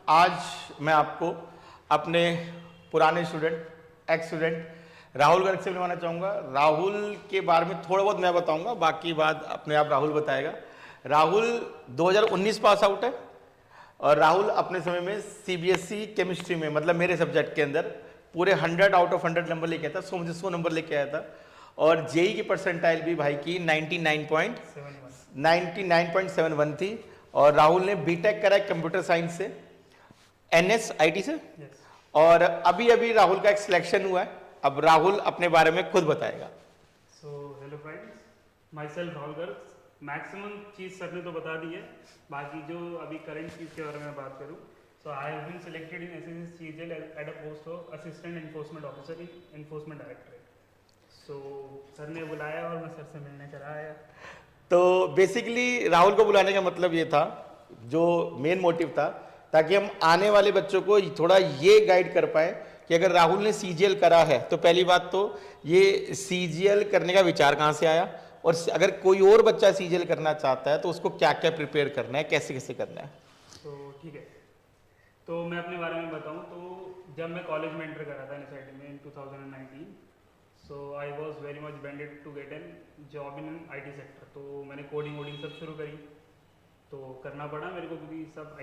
आज मैं आपको अपने पुराने student x student Rahul Garg से मिलवाना चाहूँगा। राहुल के बारे में थोड़ा बहुत मैं बताऊँगा, बाकी बात अपने आप राहुल बताएगा। राहुल 2019 पास आउट है और राहुल अपने समय में सीबीएसई केमिस्ट्री में, मतलब मेरे सब्जेक्ट के अंदर पूरे 100 आउट ऑफ 100 नंबर लेके आया था। 100 नंबर लेके आया था और जेई की परसेंटाइल भी भाई की 99.71 थी। और राहुल ने बीटेक करा है कंप्यूटर साइंस से, NSIT से। और अभी अभी राहुल का एक सिलेक्शन हुआ है। अब राहुल अपने बारे में खुद बताएगा। So hello friends, my self Rahul Garg. Maximum cheese sir ने तो बता दी है, बाकी जो अभी करंट चीज़ के बारे में बात करूँ, so I have been selected in SSC at a post of assistant enforcement officer in enforcement directorate. So sir ने बुलाया और मैं सर से मिलने चला आया। तो बेसिकली राहुल को बुलाने का मतलब ये था, जो मेन मोटिव था, ताकि हम आने वाले बच्चों को थोड़ा ये गाइड कर पाए कि अगर राहुल ने CGL करा है तो पहली बात तो ये CGL करने का विचार कहाँ से आया, और अगर कोई और बच्चा CGL करना चाहता है तो उसको क्या क्या प्रिपेयर करना है, कैसे कैसे करना है। तो ठीक है, तो मैं अपने बारे में बताऊं तो जब मैं कॉलेज में एंटर करा था NSIT में in 2019, so I was very much bended to get an job in IT sector. तो मैंने कोडिंग वोडिंग सब शुरू करी, तो करना पड़ा मेरे को, क्योंकि सब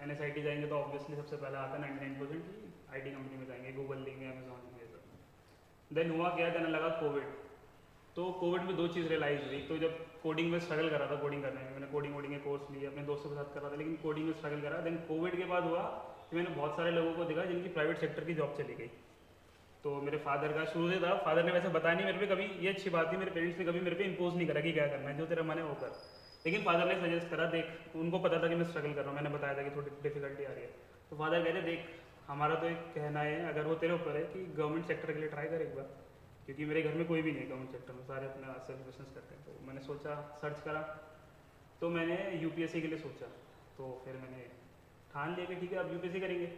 NSIT जाएंगे तो ऑब्वियसली सबसे पहले आता है 99% की IT कंपनी में जाएंगे, गूगल लेंगे, अमेजॉन लेंगे सब। देन हुआ क्या, देने लगा कोविड। तो कोविड में दो चीज़ रियलाइज हुई। तो जब कोडिंग में स्ट्रगल करा था, कोडिंग करने में मैंने कोडिंग वोडिंग के कोर्स लिए, अपने दोस्तों के साथ करा था, लेकिन कोडिंग में स्ट्रगल करा। देन कोविड के बाद हुआ कि मैंने बहुत सारे लोगों को देखा जिनकी प्राइवेट सेक्टर की जॉब चली गई। तो मेरे फादर का शुरू से था, फादर ने वैसे बताया नहीं मेरे पे कभी, ये अच्छी बात थी, मेरे पेरेंट्स ने कभी मेरे पे इम्पोज नहीं करा कि क्या करना है, जो तेरा मन है वो कर। लेकिन फादर ने सजेस्ट करा, देख उनको पता था कि मैं स्ट्रगल कर रहा हूँ, मैंने बताया था कि थोड़ी डिफिकल्टी आ रही है। तो फादर कहते देख, हमारा तो एक कहना है, अगर वो तेरे ऊपर है, कि गवर्नमेंट सेक्टर के लिए ट्राई कर एक बार, क्योंकि मेरे घर में कोई भी नहीं है गवर्नमेंट सेक्टर में, सारे अपना सेल्फ बिजनेस करते हैं। तो मैंने सोचा, सर्च करा, तो मैंने UPSC के लिए सोचा। तो फिर मैंने ठान लिया कि ठीक है अब UPSC करेंगे।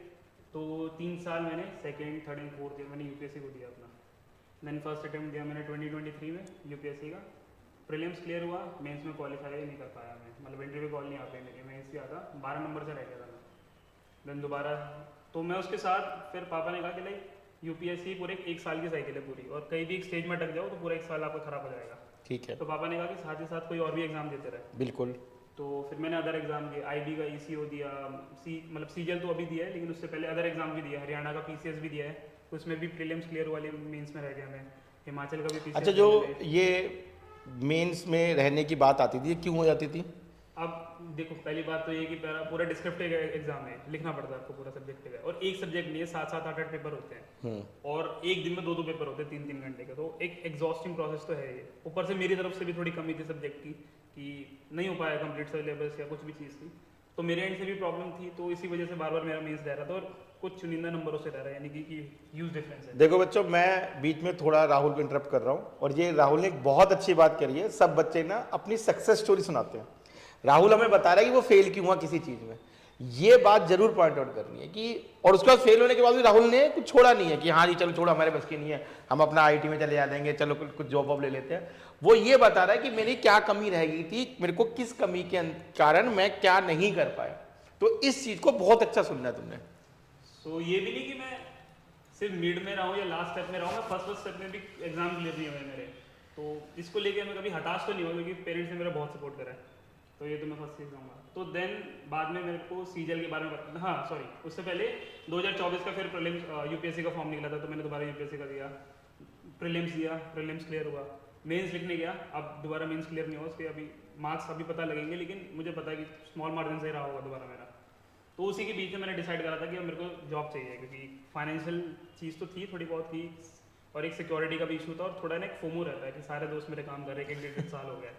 तो 3 साल मैंने second, third and fourth year मैंने UPSC को दिया अपना। देन फर्स्ट अटैम्प्ट दिया मैंने 2023 में UPSC का। प्रीलिम्स क्लियर हुआ, मेंस में क्वालिफाई नहीं कर पाया मैं, मतलब इंटरव्यू कॉल नहीं आ पाई मेरी, मेंस ही आता 12 नंबर से रह गया था मैं। देन दोबारा, तो मैं उसके साथ फिर पापा ने कहा कि लाइक UPSC पूरे 1 साल की साइकिल है पूरी, और कहीं भी एक स्टेज में अटक जाओ तो पूरा 1 साल आपका खराब हो जाएगा। ठीक है। तो पापा ने कहा कि साथ ही साथ कोई और भी एग्जाम देते रहे। बिल्कुल। तो फिर मैंने अदर एग्जाम दिए, IB का ECO दिया, मतलब CGL तो अभी दिया है, लेकिन उससे पहले अदर एग्जाम भी दिया, हरियाणा का PCS भी दिया है, उसमें भी प्रीलिम्स क्लियर वाले मेंस में रह गया मैं। हिमाचल का भी PCS। अच्छा, जो ये मेंस में रहने की बात आती थी, क्यों हो जाती थी? अब देखो, पहली बात तो ये कि पूरा डिस्क्रिप्टिव एग्जाम है, लिखना पड़ता है आपको, पूरा सब्जेक्टिव है, और एक सब्जेक्ट नहीं है, 7-7, 8-8 पेपर होते हैं, और एक दिन में 2-2 पेपर होते हैं 3-3 घंटे के। तो एक एग्जॉस्टिंग प्रोसेस तो है ये। ऊपर से मेरी तरफ से भी थोड़ी कमी थी सब्जेक्ट की, कि नहीं हो पाया कंप्लीट सिलेबस या कुछ भी चीज़ थी, तो मेरे एंड से भी प्रॉब्लम थी। तो इसी वजह से बार बार मेरा मेंस रह रहा था, और कुछ चुनिंदा नंबरों से रह रहा है, यानी कि ह्यूज डिफरेंस है। देखो बच्चों, मैं बीच में थोड़ा राहुल को इंटरप्ट कर रहा हूँ, और ये राहुल ने एक बहुत अच्छी बात करी है। सब बच्चे ना अपनी सक्सेस स्टोरी सुनाते हैं, राहुल हमें बता रहा है कि वो फेल क्यों हुआ किसी चीज में। ये बात जरूर पॉइंट आउट करनी है कि, और उसके बाद फेल होने के बाद भी राहुल ने कुछ छोड़ा नहीं है कि हाँ जी चलो छोड़ो, हमारे बस की नहीं है, हम अपना IT में चले जा देंगे, चलो कुछ जॉब वॉब ले लेते हैं। वो ये बता रहा है कि मेरी क्या कमी रह गई थी, मेरे को किस कमी के कारण मैं क्या नहीं कर पाया। तो इस चीज को बहुत अच्छा सुनना है तुमने। सो ये भी नहीं कि मैं सिर्फ मिड में रहा हूँ या लास्ट स्टेप में रहा हूँ, मैं फर्स्ट स्टेप में भी एग्जाम क्लियर नहीं हुए मेरे। तो इसको लेके मैं कभी हताश तो नहीं हुआ, क्योंकि पेरेंट्स ने मेरा बहुत सपोर्ट करा है। तो ये तो मैं फर्स्ट चीज़ कहूँगा। तो देन बाद में मेरे को CGL के बारे में पता, हाँ सॉरी, उससे पहले 2024 का फिर प्रीलिम्स UPSC का फॉर्म निकला था, तो मैंने दोबारा UPSC का दिया, प्रीलिम्स दिया, प्रीलिम्स क्लियर हुआ, मेंस लिखने गया, अब दोबारा मेंस क्लियर नहीं हुआ, उसके अभी मार्क्स अभी पता लगेंगे, लेकिन मुझे पता है कि स्मॉल मार्जिन से रहा होगा दोबारा मेरा। तो उसी के बीच में मैंने डिसाइड करा था कि अब मेरे को जॉब चाहिए, क्योंकि फाइनेंशियल चीज़ तो थी थोड़ी बहुत की, और एक सिक्योरिटी का भी इशू था, और थोड़ा ना एक फोमो रहता है कि सारे दोस्त मेरे काम कर रहे हैं, 1-1.5 साल हो गया,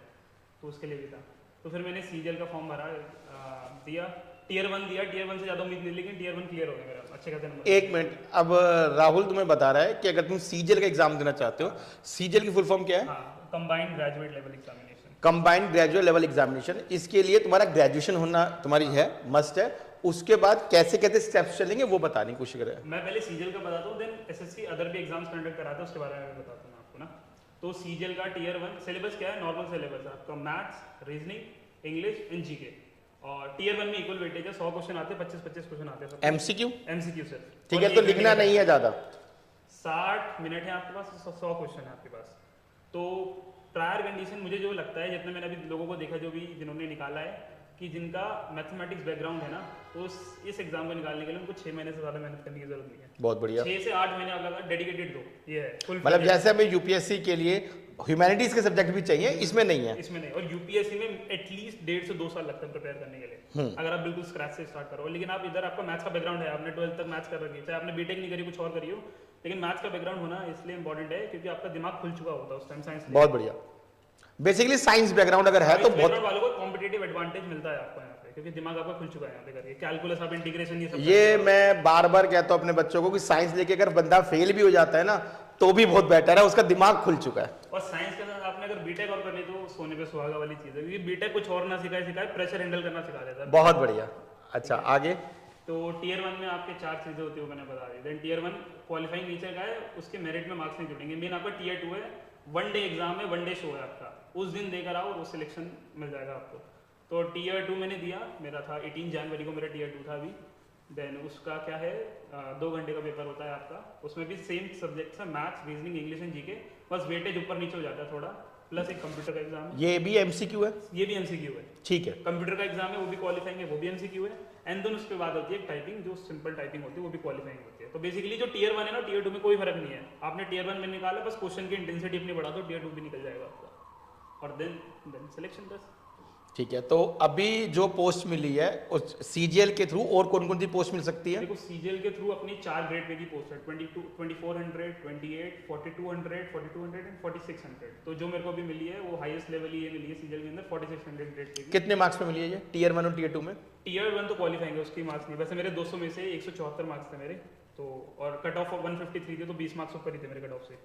तो उसके लिए भी था। तो फिर मैंने CGL का फॉर्म भरा, दिया, Tier 1 दिया, Tier 1 से ज़्यादा उम्मीद नहीं, लेकिन Tier 1 क्लियर हो गया मेरा, अच्छे खासे नंबर। एक मिनट, अब राहुल तुम्हें बता रहा है कि अगर तुम CGL का एग्जाम देना चाहते हो, CGL की फुल फॉर्म क्या है? हाँ, combined graduate level examination. Combined graduate level examination. इसके लिए तुम्हारा ग्रेजुएशन होना तुम्हारी है, मस्ट है। उसके बाद कैसे कैसे स्टेप्स चलेंगे वो बताने की कोशिश करें। मैं पहले CGL का बताता हूँ, देन SSC अदर भी एग्जाम्स कंडक्ट कराता है, उसके बारे में बताता हूँ आपको ना। तो CGL का Tier 1 सिलेबस क्या है, नॉर्मल सिलेबस है आपका, maths, reasoning, English and GK। और टीयर 1 में इक्वल वेटेज है, 100 क्वेश्चन आते हैं, 25-25 क्वेश्चन आते हैं। एमसीक्यू? MCQ sir. ठीक है, तो लिखना नहीं है ज्यादा। 60 मिनट है आपके पास, 100 क्वेश्चन है आपके पास। तो प्रायर कंडीशन मुझे जो लगता है, जितना मैंने अभी लोगों को देखा जो भी जिन्होंने निकाला है, कि जिनका मैथमेटिक्स बैकग्राउंड है ना, तो इस एग्जाम को निकालने के लिए उनको 6 महीने से ज़्यादा मेहनत करने की जरूरत नहीं है। बहुत बढ़िया। 6 से 8 महीने आप लगा डेडिकेटेड दो, ये है full मतलब fledged। जैसे हमें यूपीएससी के लिए ह्यूमैनिटीज के सब्जेक्ट भी चाहिए, इसमें नहीं है। इसमें नहीं, और यूपीएससी में एटलीस्ट 1.5 से 2 साल लगता है प्रिपेयर करने के लिए, अगर आप बिल्कुल स्क्रैच से स्टार्ट करो। लेकिन आप इधर, आपका मैथ्स का बैकग्राउंड है, आपने 12th तक मैथ्स कर रखी है, चाहे आपने बीटेक नहीं करी, कुछ और करी हो, लेकिन मैथ्स का बैकग्राउंड होना इसलिए इंपॉर्टेंट है क्योंकि आपका दिमाग खुल चुका होता है उस टाइम साइंस। बहुत बढ़िया। बेसिकली साइंस बैकग्राउंड अगर है तो बहुत, वालों को कॉम्पिटिटिव एडवांटेज मिलता है आपको यहाँ पे, क्योंकि दिमाग आपका खुल चुका है यहाँ पे करके, कैलकुलस आप इंटीग्रेशन ये सब। ये मैं बार बार कहता हूँ अपने बच्चों को कि साइंस लेके अगर बंदा फेल भी हो जाता है ना, तो भी बहुत बेटर है, उसका दिमाग खुल चुका है। और साइंस के साथ आपने अगर बीटेक और करनी तो सोने पे सुहागा वाली चीज है, क्योंकि बीटेक कुछ और ना सिखाए प्रेशर हैंडल करना सिखा देता है। बहुत बढ़िया। अच्छा, आगे? तो टीयर 1 में आपके 4 चीजें होती है, वो मैंने बता दी। देन टीयर 1 क्वालिफाइंग नेचर का है, उसके मेरिट में मार्क्स नहीं जुड़ेंगे। मेन आपका टीयर 2 है, 1 डे एग्जाम है, 1 डे शो है आपका, उस दिन देकर आओ और उस सिलेक्शन मिल जाएगा आपको। तो टीयर 2 मैंने दिया, मेरा था 18 जनवरी को मेरा टीयर 2 था अभी। देन उसका क्या है, 2 घंटे का पेपर होता है आपका, उसमें भी सेम सब्जेक्ट्स है, maths, reasoning, English and GK, बस वेटेज ऊपर नीचे हो जाता है थोड़ा, प्लस एक कंप्यूटर का एग्जाम है। ये भी एमसीक्यू है? ये भी एमसीक्यू है। ठीक है। कंप्यूटर का एग्जाम है, वो भी क्वालिफाइंग है, वो भी एमसीक्यू है। एंड देन उसके बाद होती है टाइपिंग, जो सिंपल टाइपिंग होती है, वो भी क्वालिफाइंग होती है। तो बेसिकली जो टीयर 1 है ना, टीयर 2 में कोई फर्क नहीं है। आपने टीयर 1 में निकाला, बस क्वेश्चन की इंटेंसिटी अपनी बढ़ा दो, टीयर 2 भी निकल जाएगा आपका, और देन सिलेक्शन बस। ठीक है, तो अभी जो पोस्ट मिली है उस सीजीएल के थ्रू और कौन कौन सी पोस्ट मिल सकती है? देखो सीजीएल के थ्रू अपनी 4 ग्रेड पे की पोस्ट है, 22, 2400, 28, 4200, 4200 एंड 4600। तो जो मेरे को अभी मिली है वो हाईएस्ट लेवल ही ये मिली है सीजीएल के अंदर, 4600 ग्रेड पे की। कितने मार्क्स पे मिली है ये टीयर 1 और टीयर 2 में? टीयर 1 तो क्वालिफाइंग है, उसकी मार्क्स नहीं। वैसे मेरे 200 में से 174 मार्क्स थे मेरे, तो और कट ऑफ 153 थे, तो 20 मार्क्स ऊपर ही थे मेरे कट ऑफ से।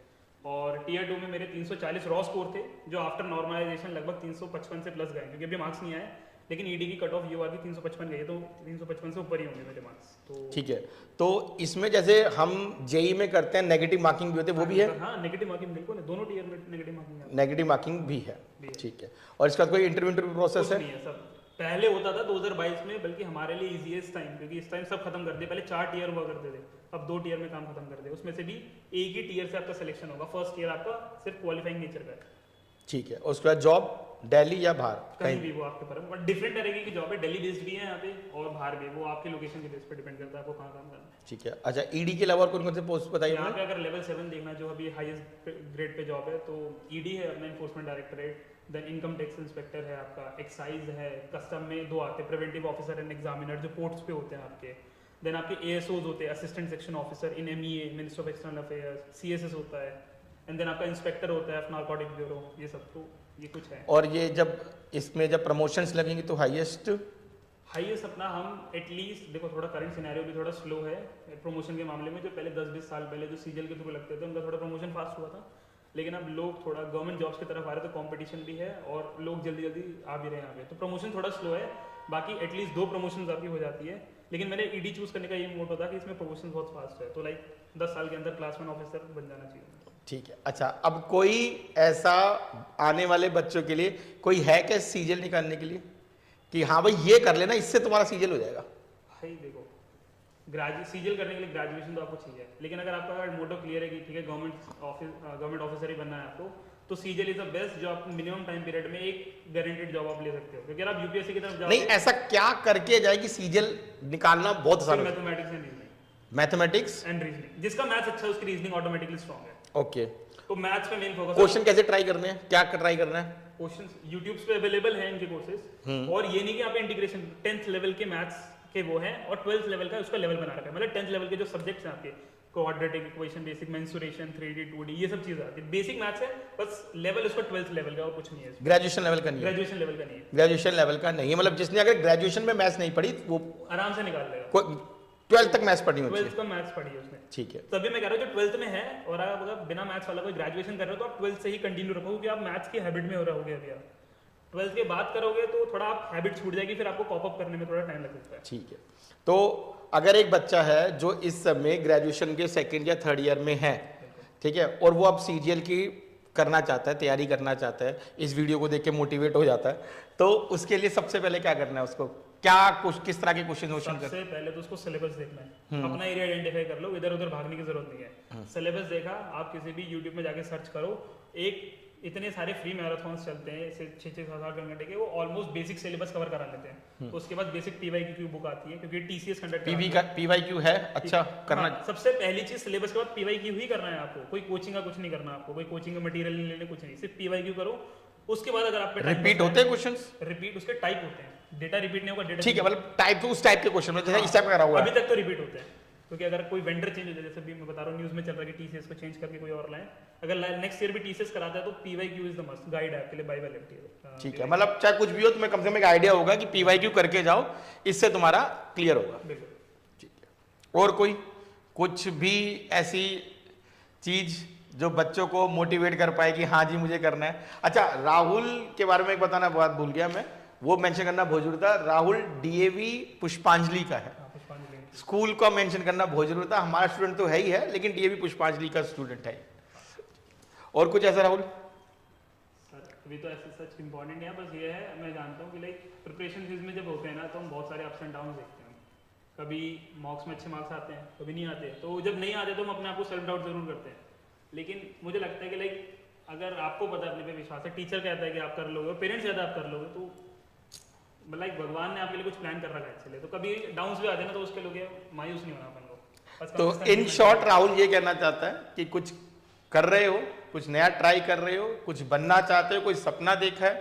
और टीयर 2 में मेरे 340 रॉ स्कोर थे, जो आफ्टर नॉर्मलाइजेशन लगभग 355 से प्लस गए, क्योंकि अभी मार्क्स नहीं आए, लेकिन ईडी की कट ऑफ ये वाली 355 गई है, तो 355 से ऊपर ही होंगे मेरे मार्क्स। तो ठीक है, तो इसमें जैसे हम जेई में करते हैं नेगेटिव मार्किंग भी होते हैं, वो भी है? हाँ, नेगेटिव मार्किंग बिल्कुल है, दोनों टीयर में नेगेटिव मार्किंग है। नेगेटिव मार्किंग भी है, ठीक है। और इसका कोई इंटरव्यू प्रोसेस है? नहीं है, सब पहले होता था 2022 में, बल्कि हमारे लिए इजी है इस टाइम, क्योंकि इस टाइम सब खत्म कर दिए। पहले 4 टीयर हुआ करते थे, अब 2 टीयर में काम खत्म कर दिया। उसमें से भी एक ही टीयर से आपका सिलेक्शन होगा, फर्स्ट ईयर आपका सिर्फ क्वालिफाइंग नेचर का है। ठीक है, और उसके बाद जॉब दिल्ली या बाहर? कहीं भी, वो आपके पर, बट डिफरेंट तरीके की जॉब है, दिल्ली बेस्ड भी है यहाँ पे और बाहर भी, वो आपकी लोकेशन के बेस पे डिपेंड करता है आपको कहाँ काम करना है। ठीक है। अच्छा, ईडी के अलावा और कौन कौन से पोस्ट बताइए? यहाँ पे अगर लेवल 7 देखना, जो अभी हाईएस्ट ग्रेड पे जॉब है, तो ईडी है अपना, enforcement directorate, then income tax inspector है आपका, एक्साइज है, कस्टम में 2 आते हैं, प्रिवेंटिव ऑफिसर एंड एग्जामिनर, जो पोर्ट्स पे होते हैं आपके। देन आपके एएसओज होते हैं, assistant section officer in MEA, minister of external affairs, CSS होता है, एंड देन आपका इंस्पेक्टर होता है नारकोटिक ब्यूरो, ये सब। तो ये कुछ है। और ये जब इसमें जब प्रमोशंस लगेंगी तो हाईएस्ट अपना हम एटलीस्ट, देखो थोड़ा करंट सिनेरियो भी थोड़ा स्लो है प्रमोशन के मामले में। जो पहले 10-20 साल पहले जो सीजीएल के थ्रू लगते थे, उनका थोड़ा प्रमोशन फास्ट हुआ था, लेकिन अब लोग थोड़ा गवर्नमेंट जॉब्स की तरफ आ रहे हैं, तो कंपटीशन भी है और लोग जल्दी जल्दी आ भी रहे हैं यहाँ पे, तो प्रमोशन थोड़ा स्लो है। बाकी एटलीस्ट 2 प्रमोशन आपकी हो जाती है, लेकिन मैंने ईडी चूज करने का ये मोटो था कि इसमें प्रमोशन बहुत फास्ट है, तो लाइक 10 साल के अंदर क्लास 1 ऑफिसर बन जाना चाहिए। ठीक है। अच्छा, अब कोई ऐसा आने वाले बच्चों के लिए कोई है क्या सीजीएल निकालने के लिए कि हाँ भाई ये कर लेना, इससे तुम्हारा सीजीएल हो जाएगा? भाई देखो, सीजीएल करने के लिए ग्रेजुएशन तो आपको चाहिए, लेकिन अगर आपका मोटो क्लियर है कि ठीक है गवर्नमेंट ऑफिसर ही बनना है आपको, तो सीजीएल इज द बेस्ट जो आप मिनिमम टाइम पीरियड में एक गारंटेड जॉब आप ले सकते हो। क्योंकि अगर आप यूपीएससी की तरफ नहीं, ऐसा क्या करके जाए कि सीजीएल निकालना बहुत आसान हो? Mathematics and reasoning, mathematics and reasoning, जिसका मैथ्स अच्छा है उसकी रीजनिंग ऑटोमेटिकली स्ट्रांग है। ओके, तो मैथ्स पे मेन फोकस। क्वेश्चन कैसे ट्राई करने हैं, क्या ट्राई करना है? क्वेश्चंस यूट्यूब पे अवेलेबल है इनके कोर्सेज, और ये नहीं कि आप इंटीग्रेशन 10th लेवल के मैथ्स के वो है और 12th लेवल का उसका लेवल बना रखा है। मतलब 10th लेवल के जो सब्जेक्ट्स हैं आपके, quadratic equation, basic mensuration, 3D 2D, ये सब चीजें आती है। बेसिक मैथ्स है, बस लेवल उसका 12th लेवल का और कुछ नहीं है। ग्रेजुएशन लेवल का नहीं है? ग्रेजुएशन लेवल का नहीं है। ग्रेजुएशन लेवल का नहीं है, मतलब जिसने अगर ग्रेजुएशन में मैथ्स नहीं पढ़ी वो आराम से निकाल लेगा। 12th तक मैथ्स पढ़नी होती है? 12th का मैथ्स पढ़ी है उसने। ठीक है, तभी मैं कह रहा हूँ जो 12th में है, और आप अगर बिना मैथ्स वाला कोई ग्रेजुएशन कर रहे हो, तो आप 12th से ही कंटिन्यू रखो, क्योंकि आप मैथ्स की हैबिट में हो रहोगे। अभी आप 12th के बाद करोगे तो थोड़ा आप हैबिट छूट जाएगी, फिर आपको कॉप अप करने में थोड़ा टाइम लग सकता है। ठीक है। तो अगर एक बच्चा है जो इस समय ग्रेजुएशन के 2nd या 3rd ईयर में है, ठीक है, और वो अब सीजीएल की करना चाहता है, तैयारी करना चाहता है, इस वीडियो को देख के मोटिवेट हो जाता है, तो उसके लिए सबसे पहले क्या करना है उसको? क्या कुछ किस तरह के क्वेश्चन क्वेश्चन सबसे पहले तो उसको सिलेबस देखना है, अपना एरिया आइडेंटिफाई कर लो, इधर उधर भागने की जरूरत नहीं है। सिलेबस देखा, आप किसी भी यूट्यूब में जाके सर्च करो, एक इतने सारे फ्री मैराथन्स चलते हैं 6-7 घंटे के, वो ऑलमोस्ट बेसिक सिलेबस कवर करा लेते हैं। तो उसके बाद बेसिक पीवाईक्यू बुक आती है, क्योंकि टीसीएस कंडक्ट पीवाईक्यू है अच्छा करना। सबसे पहली चीज सिलेबस के बाद पीवाईक्यू ही करना है आपको, कोई कोचिंग का कुछ नहीं करना आपको, कोई कोचिंग का मटेरियल नहीं लेने, कुछ नहीं, सिर्फ पीवाईक्यू करो। उसके बाद अगर आप रिपीट होते हैं क्वेश्चंस, रिपीट उसके टाइप होते हैं, डेटा रिपीट नहीं होगा, डेटा ठीक है, मतलब टाइप तो उस टाइप के क्वेश्चन जैसे इस टाइप का करा हुआ अभी है। तक तो रिपीट होते हैं, क्योंकि अगर कोई वेंडर चेंज हो जाए, जैसे भी मैं बता रहा हूँ न्यूज में चल रहा है कि टीसीएस को चेंज करके कोई और लाए, अगर नेक्स्ट ईयर भी टीसीएस कराता है तो PYQ is the must guide है आपके लिए, बाइबल है। ठीक है, मतलब चाहे कुछ भी हो तुम्हें कम से कम एक आइडिया होगा कि पीवाईक्यू करके जाओ, इससे तुम्हारा क्लियर होगा। बिल्कुल। ठीक है, और कोई कुछ भी ऐसी चीज जो बच्चों को मोटिवेट कर पाए कि हाँ जी मुझे करना है। अच्छा, राहुल के बारे में एक बताना बात भूल गया मैं, वो मेंशन करना बहुत जरूरी था। राहुल डीएवी पुष्पांजलि का है, स्कूल का मेंशन करना बहुत जरूरी था। हमारा स्टूडेंट तो है ही है, लेकिन डीएवी पुष्पांजलि का स्टूडेंट है। और कुछ ऐसा राहुल? सर अभी तो ऐसे सच इंपॉर्टेंट है, बस ये है मैं जानता हूँ कि लाइक प्रिपरेशन फेज में जब होते हैं ना, तो हम बहुत सारे अप्स एंड डाउन देखते हैं। कभी मॉक्स में अच्छे मार्क्स आते हैं, कभी नहीं आते, तो जब नहीं आते तो हम अपने आप को सेल्फ डाउट जरूर करते हैं। लेकिन मुझे लगता है कि लाइक अगर आपको पता है, अपने पे विश्वास है, टीचर कहता है कि आप कर लोगे, पेरेंट्स कहता है आप कर लोगे, तो लाइक भगवान ने आपके लिए कुछ प्लान कर रखा है इसलिए। तो कभी डाउन्स भी आते हैं ना, तो उसके लिए मायूस नहीं होना अपन को। बस तो इन शॉर्ट राहुल ये कहना चाहता है कि कुछ कर रहे हो, कुछ नया ट्राई कर रहे हो, कुछ बनना चाहते हो, कोई सपना देखा है,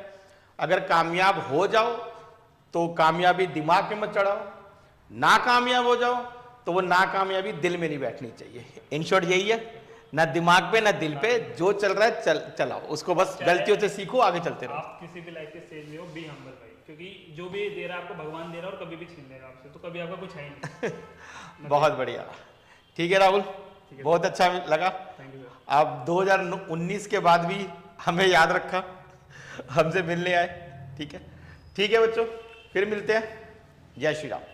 अगर कामयाब हो जाओ तो कामयाबी दिमाग में मत चढ़ाओ, नाकामयाब हो जाओ तो वो नाकामयाबी दिल में नहीं बैठनी चाहिए। इन शॉर्ट यही है, ना दिमाग पे ना दिल पे, जो चल रहा है चलाओ उसको, बस गलतियों से सीखो, आगे चलते रहो। आप किसी भी लाइफ के स्टेज में हो, बी हम्बल भाई, क्योंकि जो भी दे रहा है आपको भगवान दे रहा है, और कभी भी छीन लेगा आपसे, तो कभी आपका कुछ है ही नहीं। बहुत बढ़िया, ठीक है राहुल, बहुत अच्छा लगा। Thank you sir. आप 2019 के बाद भी हमें याद रखा, हमसे मिलने आए। ठीक है, ठीक है बच्चों, फिर मिलते हैं। जय श्री राम।